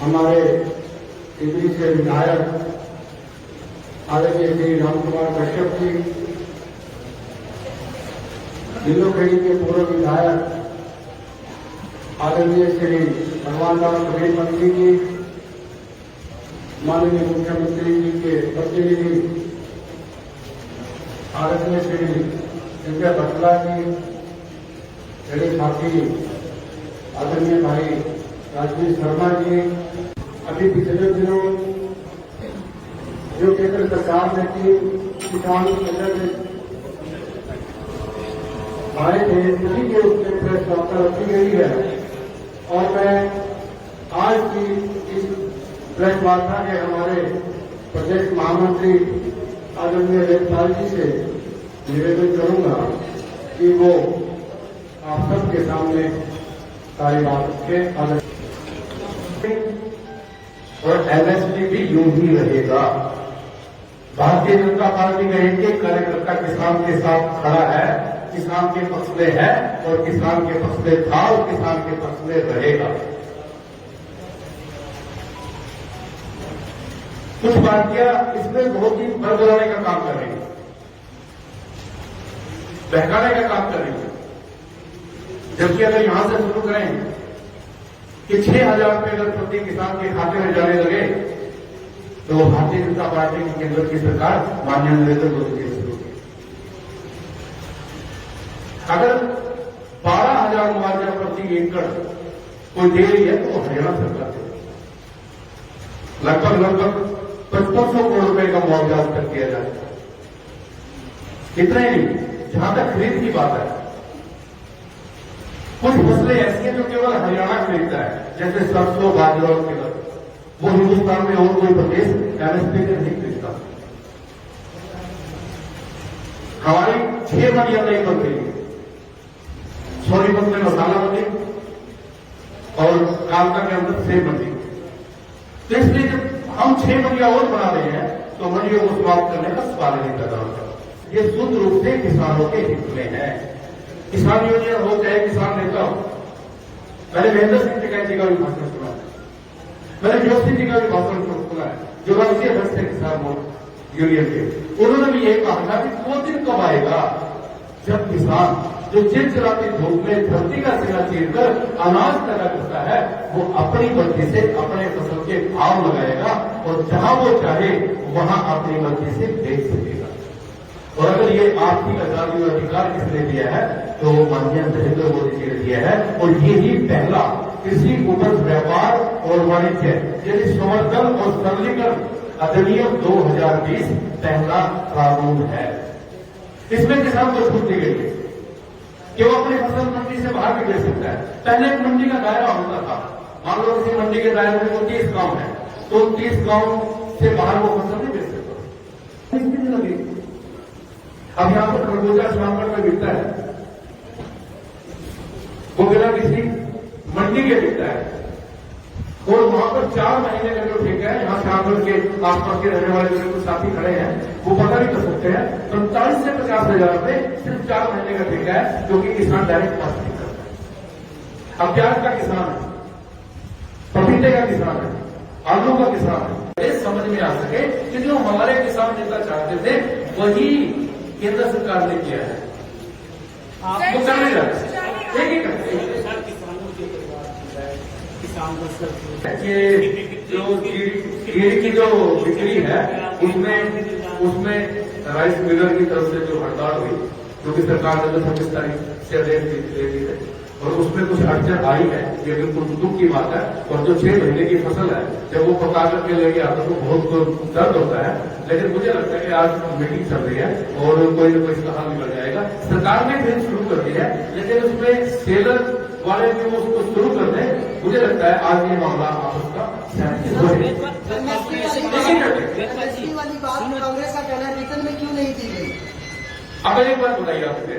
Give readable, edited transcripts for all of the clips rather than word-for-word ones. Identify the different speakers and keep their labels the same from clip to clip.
Speaker 1: हमारे टिकरी से विधायक आदरणीय श्री रामकुमार कश्यप जी, दिल्लोखेड़ी के पूर्व विधायक आदरणीय श्री भगवान राम कबीर मंत्री जी, माननीय मुख्यमंत्री जी के प्रतिनिधि आदरणीय श्री दिव्या बटला जी, मेरे साथी आदरणीय भाई राजवीर शर्मा जी, अभी पिछले दिनों जो केंद्र सरकार ने की किसान केंद्र में आए थे, उसी के उसमें प्रेस वार्ता रखी गई है और मैं आज की इस प्रेस वार्ता के हमारे प्रदेश महामंत्री आदरणीय देवपाल जी से निवेदन करूंगा कि वो आप सबके सामने सारी बात के
Speaker 2: और एमएसपी भी यूं ही रहेगा। भारतीय जनता पार्टी का एक एक कार्यकर्ता किसान के साथ खड़ा है, किसान के पक्ष में है और किसान के पक्ष में था और किसान के पक्ष में रहेगा। कुछ पार्टियां इसमें बहुत ही बरगलाने का काम कर रही है, बहकाने का काम कर रही है। जबकि अगर यहां से शुरू करें कि 6,000 रुपये अगर प्रति किसान के खाते में जाने लगे तो भारतीय जनता पार्टी की केंद्र की सरकार माननीय नरेंद्र मोदी जी शुरू की। अगर 12,000 मुआवजा प्रति एकड़ कोई दे रही है तो हरियाणा सरकार दे, लगभग 5500 करोड़ रुपए का मुआवजा अब तक दिया जाता है। इतना ही नहीं, जहां तक खरीद की बात है, कुछ फसलें ऐसी हैं जो केवल हरियाणा खरीदता है, जैसे सरसों, बाजरा और तिलक, वो हिंदुस्तान में और कोई प्रदेश एमएसपी से नहीं खरीदता। हमारी 6 मंडियां नहीं बन रही, सोनीपत में मसाला मंडी और कालका के अंदर सेब मंडी। तो इसलिए जब हम 6 मंडियां और बना रहे हैं तो मंडियों को समाप्त करने का सवाल नहीं पैदा होता। ये शुद्ध रूप से किसानों के हित में है। किसान यूनियन हो चाहे किसान नेता हो, मैंने महेंद्र सिंह टिकैत जी का भी भाषण सुना है, मैंने जोशी जी का भी भाषण सुना है, जो राष्ट्रीय अध्यक्ष थे किसान यूनियन के। उन्होंने भी ये कहा था कि वो दिन कब आएगा जब किसान जो चिलचिलाती धूप में धरती का सिरा चीरकर अनाज पैदा करता है, वो अपनी मर्जी से अपने फसल के भाव लगाएगा और जहां वो चाहे वहां अपनी मर्जी से बेच सकेगा। और अगर ये आर्थिक आजादी और अधिकार किसने दिया है तो माननीय नरेंद्र मोदी जी ने दिया है। और यही पहला कृषि उपज व्यापार और वाणिज्य यानी संवर्धन और सरलीकरण अधिनियम 2020 पहला कानून है। इसमें किसान को छूट दी गई है कि वो अपनी फसल मंडी से बाहर भी बेच सकता है। पहले एक मंडी का दायरा होता था, मान लो किसी मंडी के दायरे में 30 गांव है तो 30 गांव से बाहर वो फसल नहीं बेच सकता। अब यहां पर खरबूजा श्रावण में बिकता है, वो बिना किसी मंडी के बिकता है और वहां पर 4 महीने का जो ठेका है, यहां श्रावण के आसपास के रहने वाले जो कुछ साथी खड़े हैं वो पता नहीं कर सकते हैं, 45 से 50,000 रुपए सिर्फ 4 महीने का ठेका है जो कि किसान डायरेक्ट पास नहीं करता है। अब प्याज का किसान है, पपीते का किसान है, आलू का किसान है, ये समझ में आ सके कि जो हमारे किसान नेता चाहते थे वही केंद्र सरकार ने किया है। वो कर नहीं रहा, एक ही करते जो कीड़ी की जो बिक्री है उसमें राइस मिलर की तरफ से जो हड़ताल हुई, जो कि सरकार ने 26 तारीख से दे दी है और उसमें कुछ अड़चन आई है, ये बिल्कुल दुख की बात है। और जो 6 महीने की फसल है जब वो पका करके लेके आता तो बहुत दर्द होता है, लेकिन मुझे लगता है कि आज मीटिंग चल रही है और कोई न कोई इसका हल निकल जाएगा। सरकार ने फिर शुरू कर दी है, लेकिन उसमें सेलर वाले जो उसको शुरू कर दें, मुझे लगता है आज ये मामला आपस का
Speaker 3: वाली बात कांग्रेस का कहना है रिटर्न में क्यों नहीं दी गई।
Speaker 2: अगर एक बात बताइए आपसे,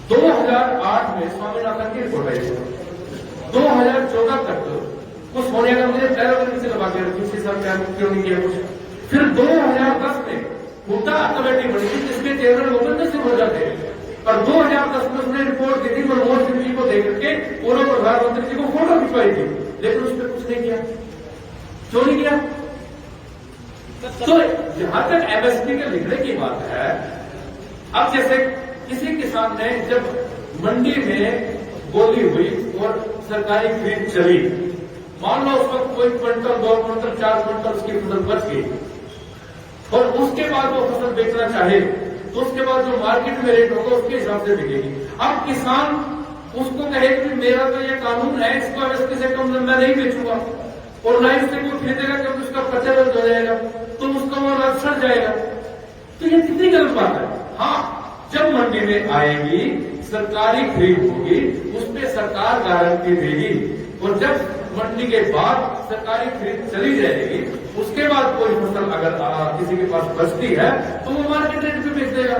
Speaker 2: 2008 में स्वामीनाथन की रिपोर्ट आई है, 2014 तक कुछ सोनिया गांधी ने पैरों से लगा के रखी, सर क्यों नहीं किया कुछ। फिर 2010 में हुड्डा कमेटी बनी थी जिसके चेयरमैन भूपेंद्र सिंह हो जाते हैं और 2010 में उसने रिपोर्ट दी थी मनमोहन सिंह जी को देकर के पूर्व प्रधानमंत्री जी को फोटो खिंचवाई थी। लेकिन उस पर कुछ नहीं किया। क्यों नहीं किया? तो जहां तक एमएसपी के लिखने की बात है, अब जैसे किसी किसान ने जब मंडी में गोली हुई और सरकारी खरीद चली, मान लो उस वक्त कोई क्विंटल 2 क्विंटल 4 क्विंटल उसकी फसल बच गई और उसके बाद वो फसल बेचना चाहे तो उसके बाद जो मार्केट में रेट होगा उसके हिसाब से बिकेगी। अब किसान उसको कहे कि मेरा तो ये कानून है, इसको एमएसपी से कम मैं नहीं बेचूंगा और ना इससे कोई खरीदेगा क्योंकि उसका प्रचलन हो जाएगा तो उसका वो लाभ सड़ जाएगा। तो ये कितनी गलत बात है। हाँ, जब मंडी में आएगी सरकारी खरीद होगी, उस पर सरकार गारंटी देगी और जब मंडी के बाद सरकारी खरीद चली जाएगी उसके बाद कोई फसल अगर किसी के पास बचती है तो वो मार्केट रेट पे बेच देगा।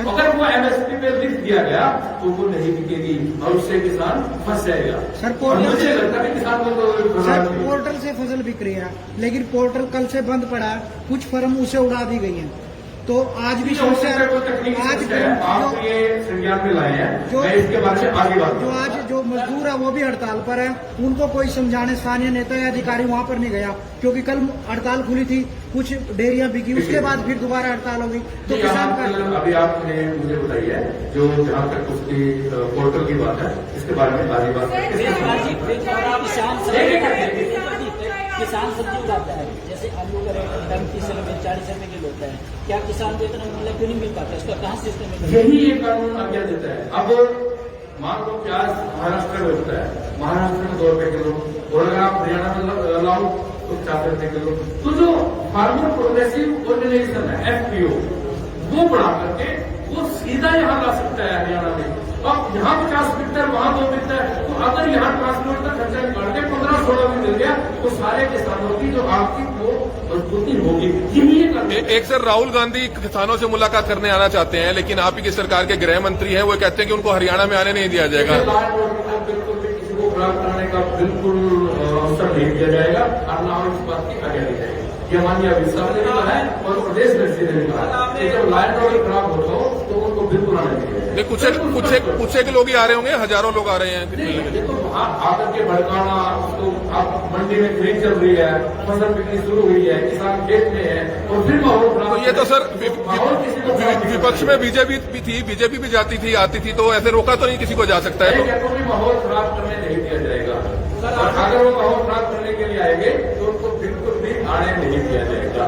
Speaker 2: अगर वो एमएसपी पे लिख दिया गया तो वो नहीं बिकेगी और उससे किसान फंस जाएगा।
Speaker 3: सर
Speaker 2: मुझे लगता है किसान को तो
Speaker 3: पोर्टल से फसल बिक रही है, लेकिन पोर्टल कल से बंद पड़ा है, कुछ फर्म उसे उड़ा दी गई है। तो आज भी समस्या
Speaker 2: आज आप ये संज्ञान में लाए हैं, मैं इसके बारे में आगे बात।
Speaker 3: जो आज जो मजदूर है वो भी हड़ताल पर है, उनको कोई समझाने स्थानीय नेता या अधिकारी वहां पर नहीं गया क्योंकि कल हड़ताल खुली थी, कुछ डेयरियां बिकी, उसके बाद फिर दोबारा हड़ताल हो गई। तो किसान का
Speaker 2: अभी आपने मुझे बताई है जो जहाँ तक उसकी पोर्टल की बात है, इसके बारे में आगे बात
Speaker 4: किसान सब्जी उगाता है, जैसे आलू का रेट 35 रुपए 40 रुपए किलो होता है, क्या किसान को इतना मूल्य क्यों नहीं मिल पाता? इसका कहाँ सिस्टम है?
Speaker 2: यही ये कानून आज्ञा देता है। अब मान लो प्याज महाराष्ट्र में होता है, महाराष्ट्र में 2 रुपए किलो और अगर आप हरियाणा में लाओ तो 4 रुपए किलो। तो जो फार्मर प्रोग्रेसिव ऑर्गेनाइजेशन है FPO, वो बढ़ा करके वो सीधा यहाँ ला सकता है हरियाणा में। अब यहाँ 50 मीटर वहाँ 2 मीटर, तो अगर यहाँ ट्रांसपोर्ट का खर्चा निकाल के 15-16 में मिल गया तो सारे किसानों की जो आर्थिक वो मजबूती होगी।
Speaker 5: एक सर राहुल गांधी किसानों से मुलाकात करने आना चाहते हैं, लेकिन आप ही की सरकार के गृह मंत्री हैं, वो कहते हैं कि उनको हरियाणा में आने नहीं दिया जाएगा।
Speaker 2: बिल्कुल भी किसी को खराब कराने का बिल्कुल अवसर नहीं दिया जाएगा और ना इस बात की आज्ञा दी जाएगी। ये माननीय अमित शाह ने भी कहा है और प्रदेश मंत्री ने भी कहा है कि जब लॉ एंड ऑर्डर खराब होता हो तो उनको बिल्कुल आने दिया जाएगा।
Speaker 5: कुछ एक लोग ही आ रहे होंगे, हजारों लोग आ रहे हैं।
Speaker 2: देखो वहाँ आकर के भड़काना, उसको आप मंडी में खरीद चल रही है, फसल बिक्री शुरू हुई है, किसान खेत में है और फिर माहौल खराब।
Speaker 5: तो ये तो सर विपक्ष में बीजेपी भी थी, बीजेपी भी जाती थी आती थी, तो ऐसे रोका तो नहीं किसी को जा सकता है।
Speaker 2: तो माहौल खराब करने नहीं दिया जाएगा। अगर वो माहौल खराब करने के लिए आएंगे तो उनको बिल्कुल भी आने नहीं दिया जाएगा।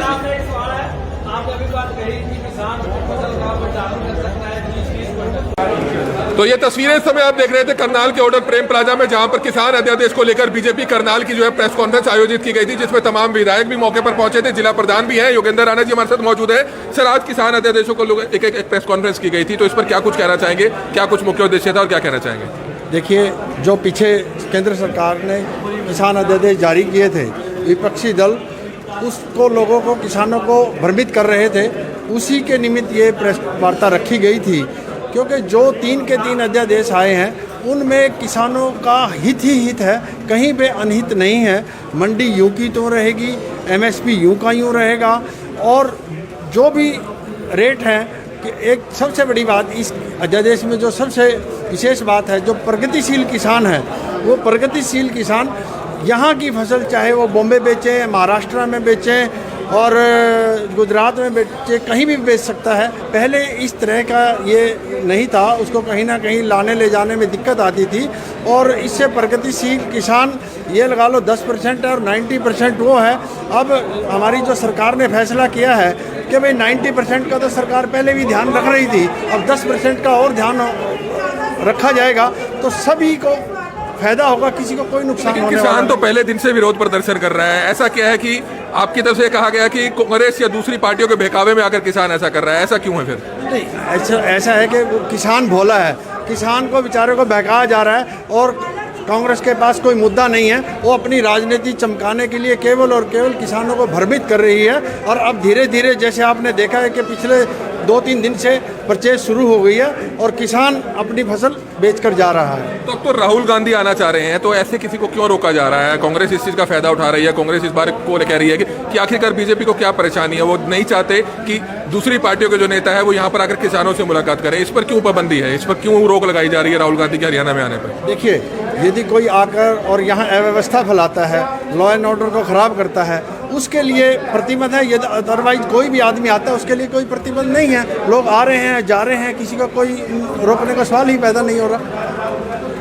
Speaker 4: आपने एक सवाल है, आपने अभी बात कही कि किसान फसल का बचाव कर सकता है 20-20%।
Speaker 5: तो ये तस्वीरें इस समय आप देख रहे थे करनाल के होटल प्रेम प्लाजा में, जहां पर किसान अध्यादेश को लेकर बीजेपी करनाल की जो है प्रेस कॉन्फ्रेंस आयोजित की गई थी, जिसमें तमाम विधायक भी मौके पर पहुंचे थे, जिला प्रधान भी हैं, योगेंद्र राणा जी हमारे साथ मौजूद है। सर, आज किसान अध्यादेशों को एक प्रेस कॉन्फ्रेंस की गई थी, तो इस पर क्या कुछ कहना चाहेंगे, क्या कुछ मुख्य उद्देश्य था और क्या कहना चाहेंगे?
Speaker 6: देखिए, जो पीछे केंद्र सरकार ने किसान अध्यादेश जारी किए थे, विपक्षी दल उसको लोगों को, किसानों को भ्रमित कर रहे थे, उसी के निमित्त ये प्रेस वार्ता रखी गई थी। क्योंकि जो 3 के 3 अध्यादेश आए हैं उनमें किसानों का हित ही हित है, कहीं पे अनहित नहीं है। मंडी यूं की तो रहेगी, MSP यूं का यूं रहेगा और जो भी रेट है कि एक सबसे बड़ी बात इस अध्यादेश में जो सबसे विशेष बात है, जो प्रगतिशील किसान है वो प्रगतिशील किसान यहाँ की फसल चाहे वो बॉम्बे बेचें, महाराष्ट्र में बेचें और गुजरात में बेचे, कहीं भी बेच सकता है। पहले इस तरह का ये नहीं था, उसको कहीं ना कहीं लाने ले जाने में दिक्कत आती थी और इससे प्रगतिशील किसान ये लगा लो 10% और 90% वो है। अब हमारी जो सरकार ने फैसला किया है कि भाई 90% का तो सरकार पहले भी ध्यान रख रही थी, अब 10% का और ध्यान रखा जाएगा तो सभी को फायदा होगा, किसी को कोई नुकसान होने वाला नहीं।
Speaker 5: किसान तो पहले दिन से विरोध प्रदर्शन कर रहा है, ऐसा क्या है कि आपकी तरफ से कहा गया कि कांग्रेस या दूसरी पार्टियों के बहकावे में आकर किसान ऐसा कर रहा है, ऐसा क्यों है फिर?
Speaker 6: नहीं, ऐसा है कि किसान भोला है, किसान को बेचारे को बहकाया जा रहा है और कांग्रेस के पास कोई मुद्दा नहीं है। वो अपनी राजनीति चमकाने के लिए केवल और केवल किसानों को भ्रमित कर रही है। और अब धीरे धीरे जैसे आपने देखा है कि पिछले 2-3 दिन से परचेज शुरू हो गई है और किसान अपनी फसल बेचकर जा रहा है।
Speaker 5: तो अब तो राहुल गांधी आना चाह रहे हैं, तो ऐसे किसी को क्यों रोका जा रहा है? कांग्रेस इस चीज़ का फायदा उठा रही है। कांग्रेस इस बार को कह रही है कि आखिरकार बीजेपी को क्या परेशानी है, वो नहीं चाहते कि दूसरी पार्टियों के जो नेता है वो यहाँ पर आकर किसानों से मुलाकात करें। इस पर क्यों पाबंदी है, इस पर क्यों रोक लगाई जा रही है राहुल गांधी के हरियाणा में आने पर?
Speaker 6: देखिए, यदि कोई आकर और यहाँ अव्यवस्था फैलाता है, लॉ एंड ऑर्डर को ख़राब करता है, उसके लिए प्रतिबंध है। यदि अदरवाइज कोई भी आदमी आता है उसके लिए कोई प्रतिबंध नहीं है। लोग आ रहे हैं, जा रहे हैं, किसी का कोई रोकने का सवाल ही पैदा नहीं हो रहा।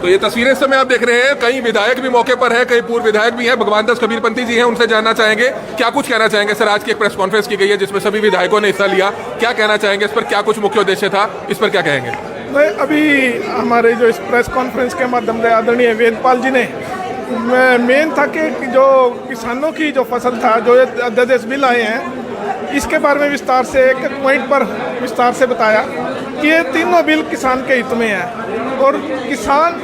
Speaker 5: तो ये तस्वीरें इस समय आप देख रहे हैं, कई विधायक भी मौके पर है, कई पूर्व विधायक भी हैं। भगवान दास कबीरपंथी जी हैं, उनसे जानना चाहेंगे क्या कुछ कहना चाहेंगे। सर, आज की एक प्रेस कॉन्फ्रेंस की गई है जिसमें सभी विधायकों ने हिस्सा लिया, क्या कहना चाहेंगे इस पर? क्या कुछ मुख्य उद्देश्य था, इस पर क्या कहेंगे?
Speaker 7: नहीं, अभी हमारे जो इस प्रेस कॉन्फ्रेंस के माध्यम से आदरणीय वेदपाल जी ने मेन था कि जो किसानों की जो फसल था, जो अध्यादेश बिल आए हैं, इसके बारे में विस्तार से एक पॉइंट पर विस्तार से बताया कि ये तीनों बिल किसान के हित में है और किसान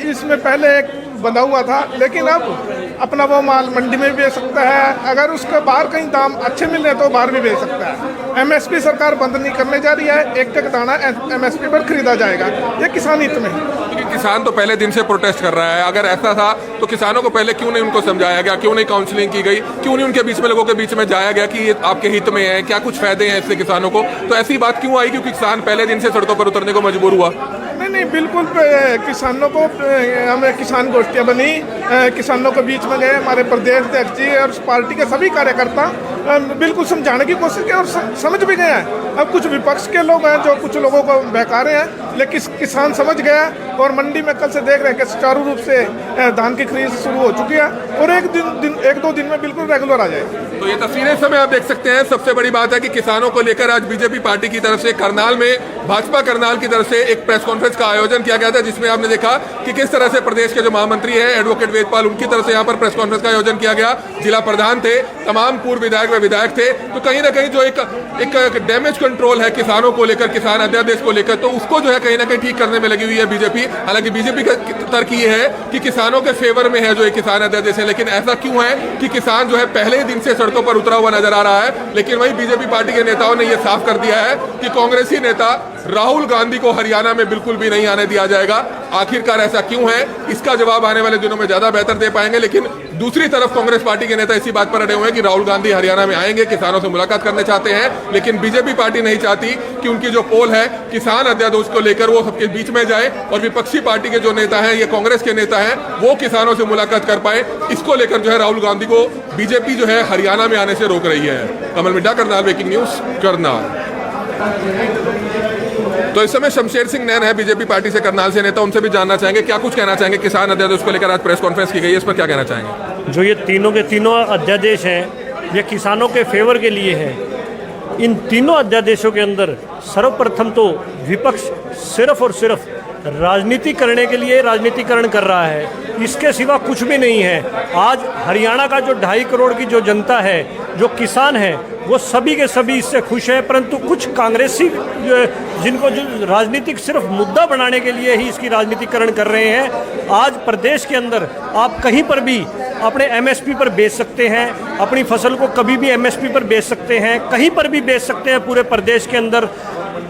Speaker 7: इसमें पहले एक बंधा हुआ था, लेकिन अब अपना वो माल मंडी में भी बेच सकता है। अगर उसके बाहर कहीं दाम अच्छे मिल रहे तो बाहर भी बेच सकता है। एमएसपी सरकार बंद नहीं करने जा रही है, एक एक दाना एमएसपी पर खरीदा जाएगा। ये किसान हित में है।
Speaker 5: क्योंकि किसान तो पहले दिन से प्रोटेस्ट कर रहा है। अगर ऐसा था तो किसानों को पहले क्यों नहीं उनको समझाया गया, क्यों नहीं काउंसलिंग की गई, क्यों नहीं उनके बीच में, लोगों के बीच में जाया गया कि ये आपके हित में है, क्या कुछ फायदे हैं इससे किसानों को? तो ऐसी बात क्यों आई क्योंकि किसान पहले दिन से सड़कों पर उतरने को मजबूर हुआ?
Speaker 7: नहीं, बिल्कुल किसानों को हमें किसान गोष्ठियाँ बनी, किसानों के बीच में गए, हमारे प्रदेश अध्यक्ष जी और पार्टी के सभी कार्यकर्ता बिल्कुल समझाने की कोशिश की और समझ भी गए हैं। अब कुछ विपक्ष के लोग हैं जो कुछ लोगों को बहका रहे हैं, लेकिन किसान समझ गया और मंडी में कल से देख रहे हैं कि सुचारू रूप से धान की खरीद शुरू हो चुकी है और एक दो दिन में बिल्कुल रेगुलर आ जाएगी।
Speaker 5: तो ये तस्वीरें समय आप देख सकते हैं। सबसे बड़ी बात है कि किसानों को लेकर आज बीजेपी पार्टी की तरफ से करनाल में, भाजपा करनाल की तरफ से एक प्रेस कॉन्फ्रेंस का आयोजन किया गया था, जिसमें आपने देखा कि किस तरह से प्रदेश के जो महामंत्री हैं एडवोकेट वेदपाल, उनकी तरफ से यहाँ पर प्रेस कॉन्फ्रेंस का आयोजन किया गया। जिला प्रधान थे, तमाम पूर्व विधायक व विधायक थे। तो कहीं ना कहीं जो एक डैमेज कंट्रोल है किसानों को लेकर, किसान अध्यादेश को लेकर, तो उसको जो है कहीं ना कहीं ठीक करने में लगी हुई है बीजेपी। हालांकि बीजेपी का तर्क ये है कि किसानों के फेवर में है जो एक किसान अध्यादेश है, लेकिन ऐसा क्यों है कि किसान जो है पहले ही दिन से सड़कों पर उतरा हुआ नजर आ रहा है। लेकिन वहीं बीजेपी पार्टी के नेताओं ने यह साफ कर दिया है कि कांग्रेसी नेता राहुल गांधी को हरियाणा में बिल्कुल भी नहीं आने दिया जाएगा। आखिरकार ऐसा क्यों है, इसका जवाब आने वाले दिनों में ज्यादा बेहतर दे पाएंगे। लेकिन दूसरी तरफ कांग्रेस पार्टी के नेता इसी बात पर अड़े हुए हैं कि राहुल गांधी हरियाणा में आएंगे, किसानों से मुलाकात करने चाहते हैं। लेकिन बीजेपी पार्टी नहीं चाहती कि उनकी जो पोल है किसान अध्यादेश को लेकर वो सबके बीच में जाए और विपक्षी पार्टी के जो नेता हैं, ये कांग्रेस के नेता हैं, वो किसानों से मुलाकात कर पाए। इसको लेकर जो है राहुल गांधी को बीजेपी जो है हरियाणा में आने से रोक रही है। कमल मिड्डा, करनाल ब्रेकिंग न्यूज, करनाल। तो इस समय शमशेर सिंह नैन है बीजेपी पार्टी से, करनाल से नेता, उनसे भी जानना चाहेंगे क्या कुछ कहना चाहेंगे। किसान अध्यादेश को लेकर आज प्रेस कॉन्फ्रेंस की गई है, इस पर क्या कहना चाहेंगे?
Speaker 8: जो ये तीनों के तीनों अध्यादेश हैं, ये किसानों के फेवर के लिए हैं। इन तीनों अध्यादेशों के अंदर सर्वप्रथम तो विपक्ष सिर्फ और सिर्फ राजनीति करने के लिए राजनीतिकरण कर रहा है, इसके सिवा कुछ भी नहीं है। आज हरियाणा का जो 2.5 करोड़ की जो जनता है, जो किसान है, वो सभी के सभी इससे खुश है। परंतु कुछ कांग्रेसी जिनको जो राजनीतिक सिर्फ मुद्दा बनाने के लिए ही इसकी राजनीतिकरण कर रहे हैं। आज प्रदेश के अंदर आप कहीं पर भी अपने एमएसपी पर बेच सकते हैं, अपनी फसल को कभी भी एमएसपी पर बेच सकते हैं, कहीं पर भी बेच सकते हैं पूरे प्रदेश के अंदर।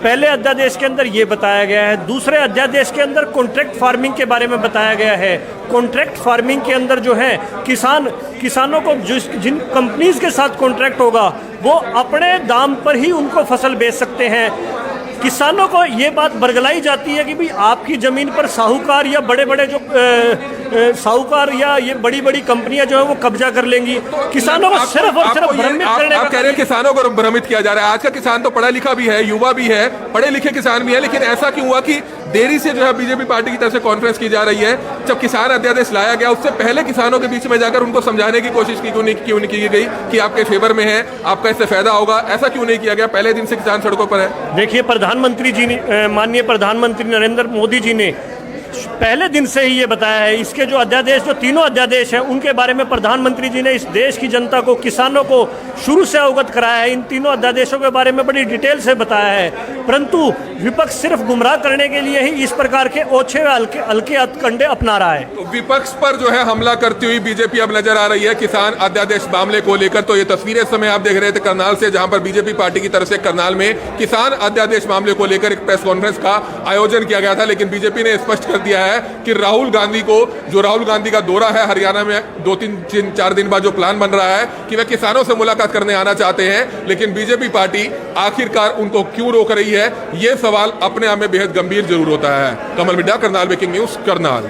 Speaker 8: पहले अध्यादेश के अंदर ये बताया गया है। दूसरे अध्यादेश के अंदर कॉन्ट्रैक्ट फार्मिंग के बारे में बताया गया है। कॉन्ट्रैक्ट फार्मिंग के अंदर जो है किसानों को जिन कंपनीज के साथ कॉन्ट्रैक्ट होगा वो अपने दाम पर ही उनको फसल बेच सकते हैं। किसानों को ये बात बरगलाई जाती है कि भाई आपकी ज़मीन पर साहूकार या बड़े बड़े जो साहूकार या ये बड़ी बड़ी कंपनियां जो है वो कब्जा कर लेंगी। किसानों को सिर्फ और सिर्फ भ्रमित करने का।
Speaker 5: आप कह रहे हैं किसानों को भ्रमित किया जा रहा है। आज का किसान तो पढ़ा लिखा भी है, युवा भी है, पढ़े लिखे किसान भी है, लेकिन ऐसा क्यों हुआ कि देरी से जो है बीजेपी पार्टी की तरफ से कॉन्फ्रेंस की जा रही है? जब किसान अध्यादेश लाया गया उससे पहले किसानों के बीच में जाकर उनको समझाने की कोशिश क्यों नहीं की गई कि आपके फेवर में है, आपका इससे फायदा होगा? ऐसा क्यों नहीं किया गया? पहले दिन से किसान सड़कों पर है।
Speaker 8: देखिए, प्रधानमंत्री जी ने, माननीय प्रधानमंत्री नरेंद्र मोदी जी ने पहले दिन से ही ये बताया है। इसके जो अध्यादेश, जो तीनों अध्यादेश हैं, उनके बारे में प्रधानमंत्री जी ने इस देश की जनता को, किसानों को शुरू से अवगत कराया है। इन तीनों अध्यादेशों के बारे में बड़ी डिटेल से बताया है, परंतु विपक्ष सिर्फ गुमराह करने के लिए ही इस प्रकार के ओछे हल्के हथकंडे अपना रहा है।
Speaker 5: तो विपक्ष पर जो है हमला करती हुई बीजेपी अब नजर आ रही है किसान अध्यादेश मामले को लेकर। तो ये तस्वीरें इस समय आप देख रहे थे करनाल से, जहां पर बीजेपी पार्टी की तरफ से करनाल में किसान अध्यादेश मामले को लेकर एक प्रेस कॉन्फ्रेंस का आयोजन किया गया था। लेकिन बीजेपी ने स्पष्ट कर दिया है कि राहुल गांधी का दौरा है हरियाणा में 2-3-4 दिन बाद जो प्लान बन रहा है कि वे किसानों से मुलाकात करने आना चाहते हैं, लेकिन बीजेपी पार्टी आखिरकार उनको क्यों रोक रही है, यह सवाल अपने आप में बेहद गंभीर जरूर होता है। कमल मिड्डा, करनाल ब्रेकिंग न्यूज, करनाल।